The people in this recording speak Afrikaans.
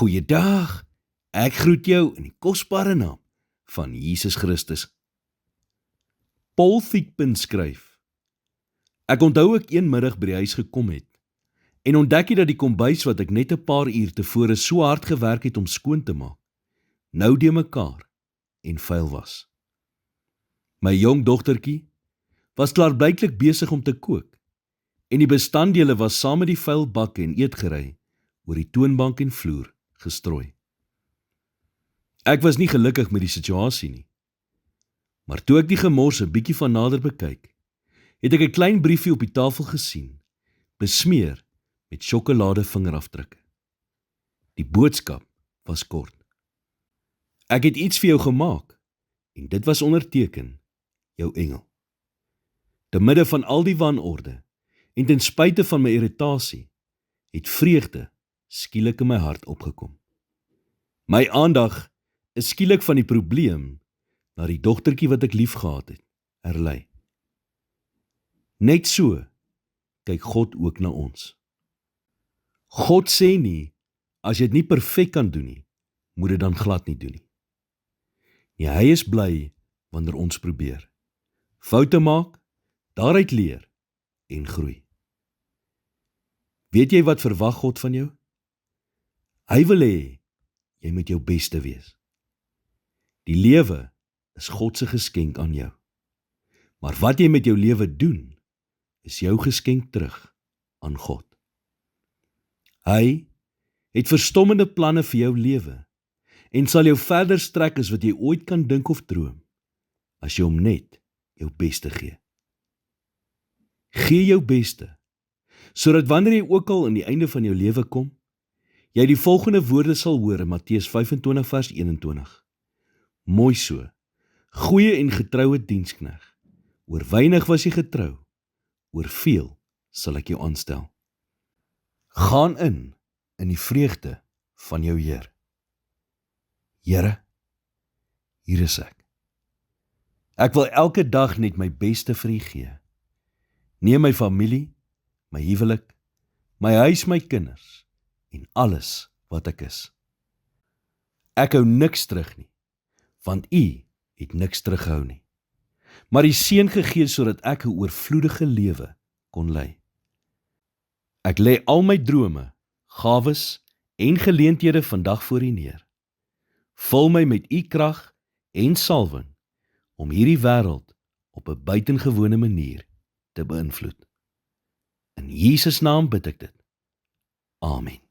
Goeiedag, ek groet jou in die kosbare naam van Jesus Christus. Paul Thigpen skryf: Ek onthou ek een middag by die huis gekom het en ontdek dat die kombuis wat ek net 'n paar uur tevore so hard gewerk het om skoon te maak, nou deurmekaar en vuil was. My jong dogtertjie was klaarblyklik besig om te kook en die bestanddele was saam met die vuil bakke en eetgerei oor die toonbank en vloer gestrooi. Ek was nie gelukkig met die situasie nie, maar toe ek die gemors 'n bietjie van nader bekyk, het ek 'n klein briefie op die tafel gesien, besmeer met sjokolade vingerafdrukke. Die boodskap was kort: Ek het iets vir jou gemaak en dit was onderteken jou engel. Te midde van al die wanorde en ten spyte van my irritasie, het vreugde skielik in my hart opgekom. My aandag is skielik van die probleem na die dogtertjie wat ek liefgehad het, herlei. Net so kyk God ook na ons. God sê nie, as jy dit nie perfek kan doen nie, moet dit dan glad nie doen nie. Nee, hy is bly wanneer ons probeer, foute maak, daaruit leer en groei. Weet jy wat verwag God van jou? Hy wil hê jy moet jou beste wees. Die lewe is God se geskenk aan jou. Maar wat jy met jou lewe doen, is jou geskenk terug aan God. Hy het verstommende planne vir jou lewe en sal jou verder strek as wat jy ooit kan dink of droom, as jy hom net jou beste gee. Gee jou beste, sodat wanneer jy ook al aan die einde van jou lewe kom, jy die volgende woorde sal hoor in Matteus 25 vers 21. Mooi so, goeie en getroue dienskneg, oor weinig was jy getrou, oor veel sal ek jou aanstel. Gaan in die vreugde van jou Heer. Here, hier is ek. Ek wil elke dag net my beste vir U gee. Neem my familie, my huwelik, my huis, my kinders en alles wat ek is. Ek hou niks terug nie, want U het niks teruggehou nie. Maar die seën gegee sodat ek 'n oorvloedige lewe kon lei. Ek lê al my drome, gawes en geleenthede vandag voor U neer. Vul my met U krag en salwing om hierdie wêreld op 'n buitengewone manier te beïnvloed. In Jesus naam bid ek dit. Amen.